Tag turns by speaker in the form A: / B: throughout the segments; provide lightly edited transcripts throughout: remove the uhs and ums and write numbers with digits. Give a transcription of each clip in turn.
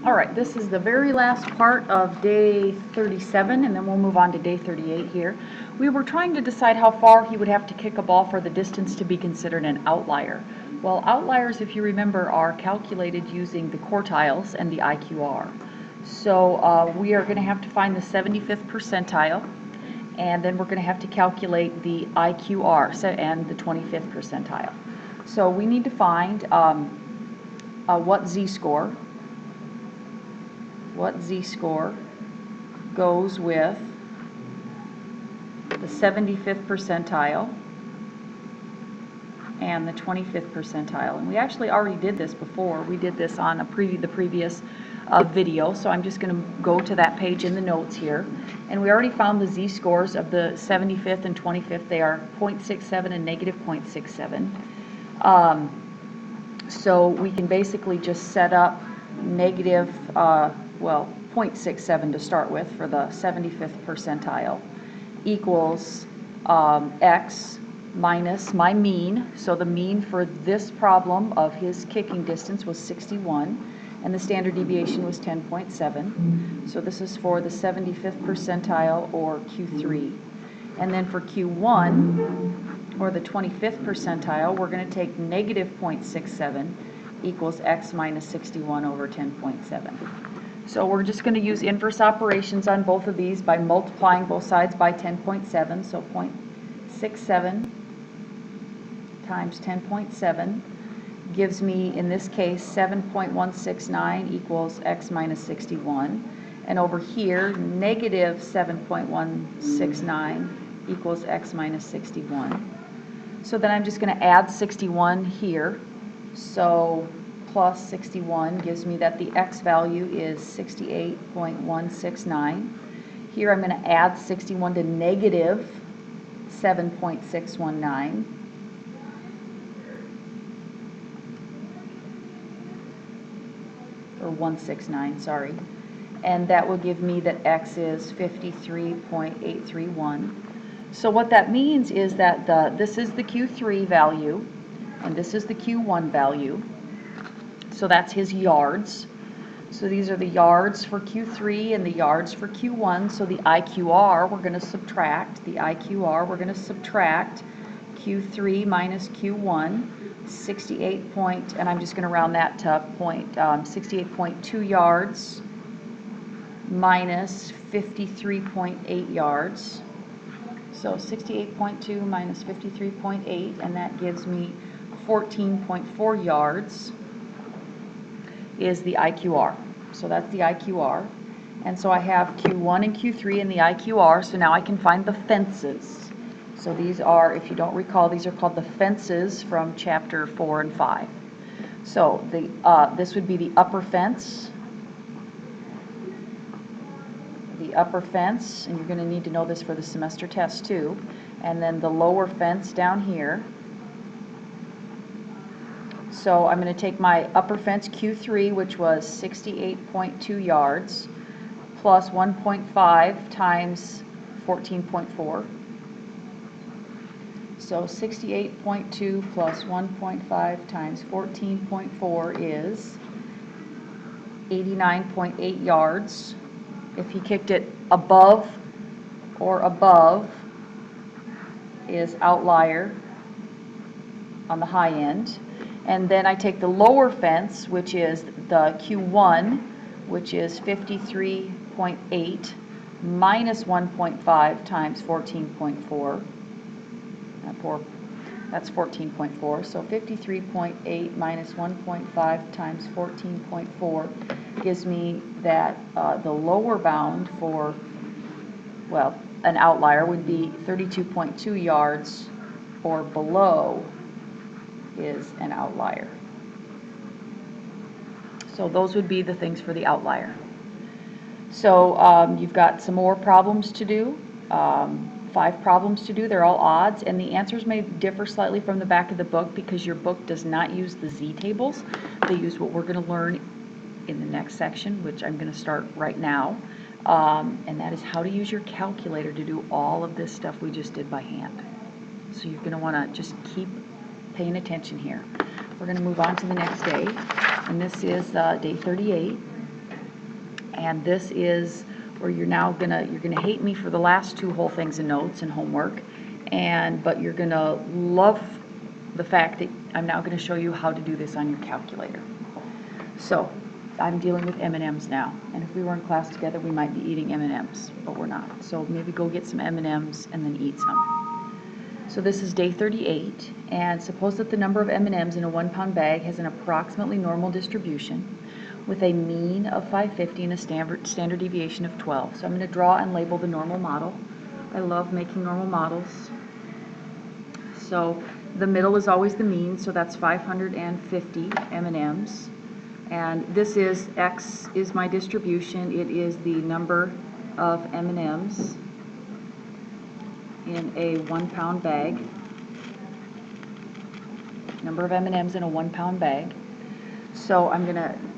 A: All right, this is the very last part of day 37, and then we'll move on to day 38 here. We were trying to decide how far he would have to kick a ball for the distance to be considered an outlier. Well, outliers, if you remember, are calculated using the quartiles and the IQR. So we are going to have to find the 75th percentile, and then we're going to have to calculate the IQR and the 25th percentile. So we need to find what z-score goes with the 75th percentile and the 25th percentile. And we actually already did this before. We did this on the previous video, so I'm just going to go to that page in the notes here. And we already found the z-scores of the 75th and 25th. They are 0.67 and negative 0.67. So we can basically just set up negative, 0.67 to start with for the 75th percentile equals x minus my mean. So the mean for this problem of his kicking distance was 61, and the standard deviation was 10.7. So this is for the 75th percentile, or Q3. And then for Q1, or the 25th percentile, we're going to take negative 0.67 equals x minus 61 over 10.7. So we're just going to use inverse operations on both of these by multiplying both sides by 10.7. So 0.67 times 10.7 gives me, in this case, 7.169 equals x minus 61. And over here, negative 7.169 equals x minus 61. So then I'm just going to add 61 here. So plus 61 gives me that the x value is 68.169. Here I'm going to add 61 to negative 7.619. Or 169, sorry. And that will give me that x is 53.831. So what that means is that this is the Q3 value, and this is the Q1 value. So that's his yards. So these are the yards for Q3 and the yards for Q1. So the IQR, we're going to subtract. The IQR, we're going to subtract Q3 minus Q1, 68 point, and I'm just going to round that to 68.2 yards minus 53.8 yards. So 68.2 minus 53.8, and that gives me 14.4 yards is the IQR. So that's the IQR. And so I have Q1 and Q3 in the IQR, so now I can find the fences. So these are, if you don't recall, these are called the fences from chapter 4 and 5. So this would be the upper fence. The upper fence, and you're going to need to know this for the semester test too, and then the lower fence down here. So I'm going to take my upper fence Q3, which was 68.2 yards, plus 1.5 times 14.4. So 68.2 plus 1.5 times 14.4 is 89.8 yards. If he kicked it above is outlier on the high end. And then I take the lower fence, which is the Q1, which is 53.8 minus 1.5 times 14.4. That's 14.4. So 53.8 minus 1.5 times 14.4 gives me that the lower bound for, well, an outlier would be 32.2 yards or below is an outlier. So those would be the things for the outlier. So you've got some more problems to do, 5 problems to do. They're all odds, and the answers may differ slightly from the back of the book because your book does not use the z-tables. They use what we're going to learn in the next section, which I'm going to start right now, and that is how to use your calculator to do all of this stuff we just did by hand. So you're going to want to just keep paying attention here. We're going to move on to the next day, and this is day 38. And this is where you're gonna hate me for the last two whole things in notes and homework, but you're gonna love the fact that I'm now gonna show you how to do this on your calculator. So I'm dealing with M&Ms now, and if we were in class together, we might be eating M&Ms, but we're not. So maybe go get some M&Ms and then eat some. So this is day 38, and suppose that the number of M&Ms in a 1 pound bag has an approximately normal distribution with a mean of 550 and a standard deviation of 12. So I'm going to draw and label the normal model. I love making normal models. So the middle is always the mean, so that's 550 M&Ms. And this is, X is my distribution. It is the number of M&Ms in a 1 pound bag. Number of M&Ms in a 1 pound bag. So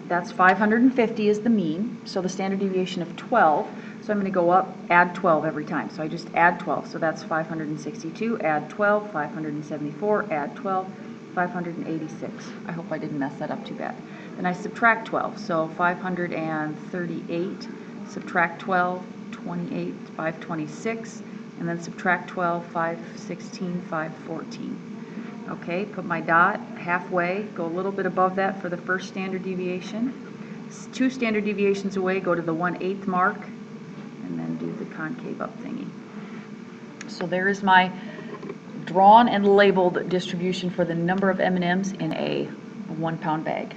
A: that's 550 is the mean, so the standard deviation of 12. So I'm going to go up, add 12 every time. So I just add 12. So that's 562, add 12, 574, add 12, 586. I hope I didn't mess that up too bad. Then I subtract 12. So 538, subtract 12, 28, 526, and then subtract 12, 516, 514. Okay, put my dot halfway, go a little bit above that for the first standard deviation. 2 standard deviations away, go to the 1/8 mark, and then do the concave up thingy. So there is my drawn and labeled distribution for the number of M&Ms in a 1 pound bag.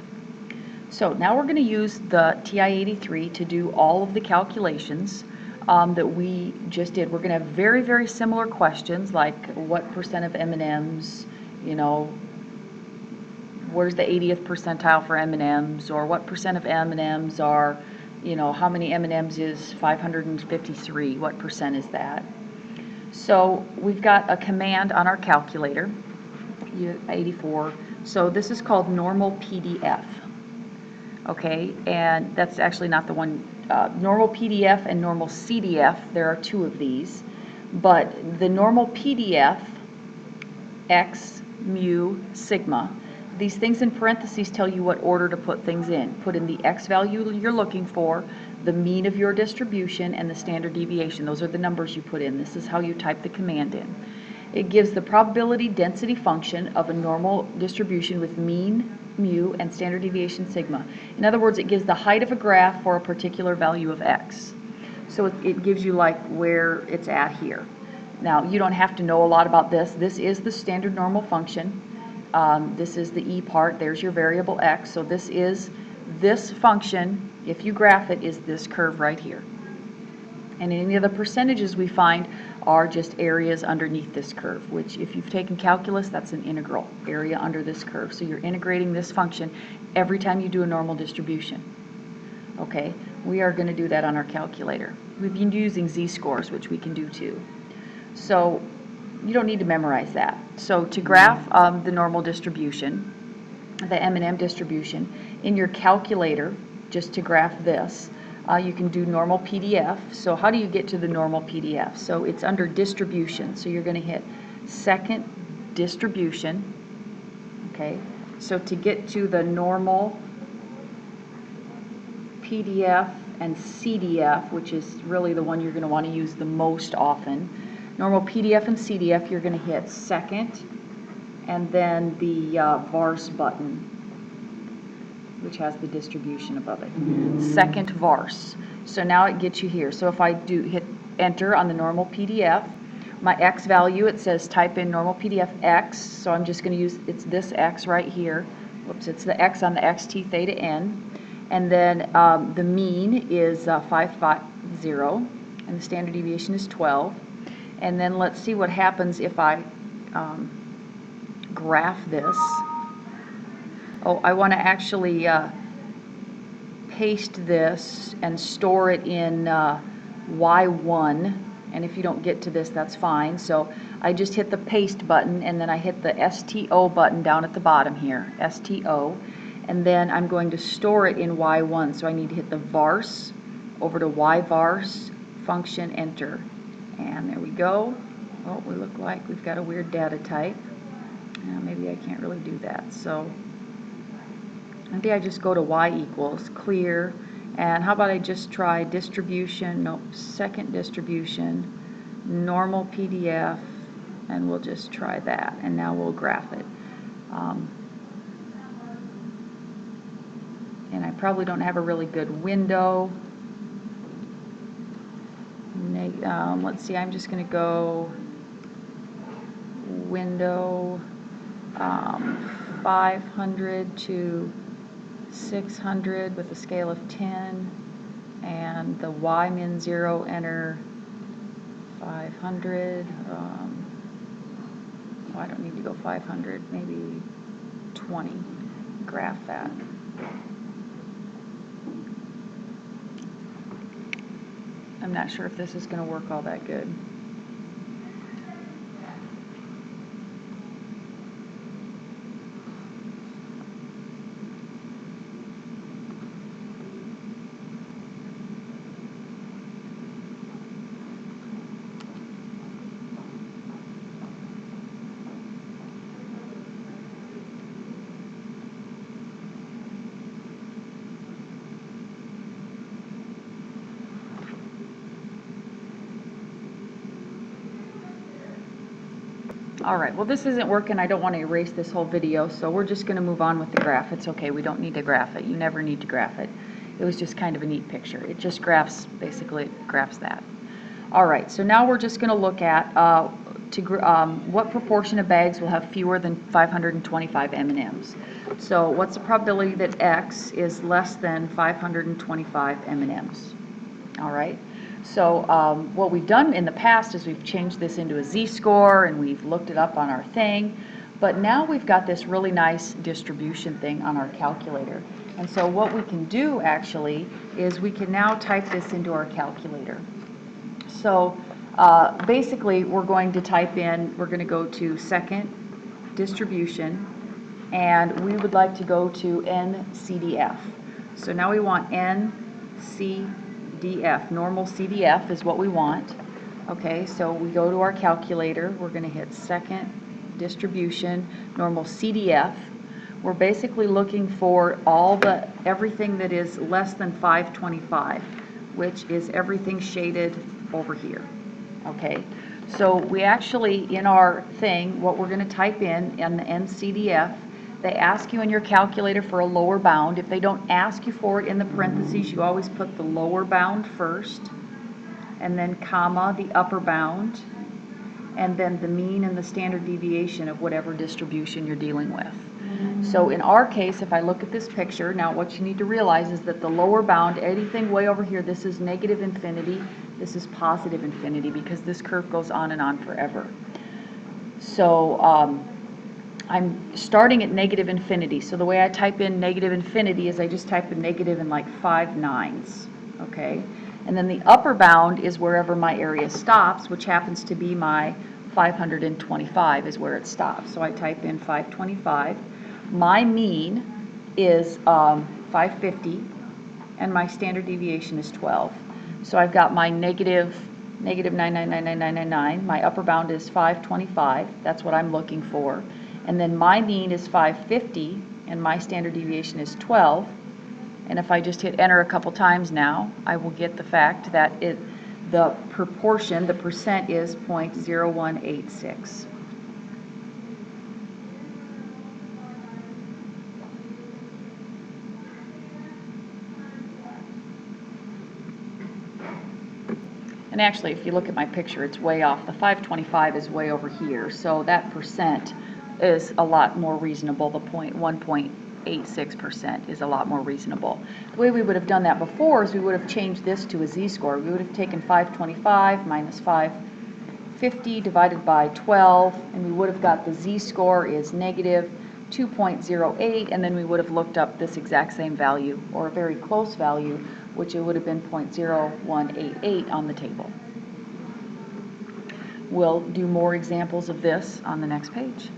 A: So now we're going to use the TI-83 to do all of the calculations that we just did. We're going to have very, very similar questions like what percent of M&Ms, where's the 80th percentile for M&Ms, or what percent of M&Ms are, how many M&Ms is 553, what percent is that? So we've got a command on our calculator, 84, so this is called normal PDF, okay, and that's actually not the one, normal PDF and normal CDF, there are 2 of these, but the normal PDF, X, mu, sigma. These things in parentheses tell you what order to put things in. Put in the X value you're looking for, the mean of your distribution, and the standard deviation. Those are the numbers you put in. This is how you type the command in. It gives the probability density function of a normal distribution with mean, mu, and standard deviation sigma. In other words, it gives the height of a graph for a particular value of X. So it gives you like where it's at here. Now, you don't have to know a lot about this. This is the standard normal function. This is the E part. There's your variable X. So this function, if you graph it, is this curve right here. And any of the percentages we find are just areas underneath this curve, which if you've taken calculus, that's an integral, area under this curve. So you're integrating this function every time you do a normal distribution. Okay, we are going to do that on our calculator. We've been using z-scores, which we can do too. So you don't need to memorize that. So to graph the normal distribution, the M&M distribution, in your calculator, just to graph this, you can do normal PDF. So how do you get to the normal PDF? So it's under distribution. So you're going to hit second distribution. Okay. So to get to the normal PDF and CDF, which is really the one you're going to want to use the most often, normal PDF and CDF, you're going to hit second and then the vars button, which has the distribution above it. Second vars. So now it gets you here. So if I do hit enter on the normal PDF, my X value, it says type in normal PDF X, so I'm just going to use, it's this X right here. Whoops, it's the X on the XT theta N. And then the mean is 550, and the standard deviation is 12. And then let's see what happens if I graph this. Oh, I want to actually paste this and store it in Y1, and if you don't get to this, that's fine. So I just hit the paste button, and then I hit the STO button down at the bottom here, STO, and then I'm going to store it in Y1. So I need to hit the vars over to yvars function, enter. And there we go. Oh, we look like we've got a weird data type. Maybe I can't really do that. So maybe I just go to y equals clear And how about I just try distribution, nope, second distribution, normal PDF, and we'll just try that, and now we'll graph it. And I probably don't have a really good window. Let's see, I'm just going to go window 500 to 600 with a scale of 10, and the Y min 0 enter 500. Oh, I don't need to go 500, maybe 20. Graph that. I'm not sure if this is going to work all that good. All right, well, this isn't working. I don't want to erase this whole video, so we're just going to move on with the graph. It's okay. We don't need to graph it. You never need to graph it. It was just kind of a neat picture. It just graphs, basically, it graphs that. All right, so now we're just going to look at what proportion of bags will have fewer than 525 M&Ms. So what's the probability that X is less than 525 M&Ms? All right. So what we've done in the past is we've changed this into a z-score and we've looked it up on our thing, but now we've got this really nice distribution thing on our calculator. And so what we can do actually is we can now type this into our calculator. So basically we're going to type in, we're going to go to second distribution, and we would like to go to NCDF. So now we want NCDF, normal CDF is what we want. Okay, so we go to our calculator, we're going to hit second distribution, normal CDF. We're basically looking for everything that is less than 525, which is everything shaded over here. Okay, so we actually, in our thing, what we're going to type in the NCDF, they ask you in your calculator for a lower bound. If they don't ask you for it in the parentheses, you always put the lower bound first, and then comma, the upper bound, and then the mean and the standard deviation of whatever distribution you're dealing with. So in our case, if I look at this picture, now what you need to realize is that the lower bound, anything way over here, this is negative infinity, this is positive infinity, because this curve goes on and on forever. So I'm starting at negative infinity. So the way I type in negative infinity is I just type in negative in like 5 nines, okay? And then the upper bound is wherever my area stops, which happens to be my 525 is where it stops. So I type in 525. My mean is 550, and my standard deviation is 12. So I've got my negative 9999999. My upper bound is 525. That's what I'm looking for. And then my mean is 550, and my standard deviation is 12. And if I just hit enter a couple times now, I will get the fact that the proportion, the percent is 0.0186. And actually, if you look at my picture, it's way off. The 525 is way over here, so that percent is a lot more reasonable. The 1.86% is a lot more reasonable. The way we would have done that before is we would have changed this to a z-score. We would have taken 525 minus 550 divided by 12, and we would have got the z-score is negative 2.08, and then we would have looked up this exact same value, or a very close value, which it would have been 0.0188 on the table. We'll do more examples of this on the next page.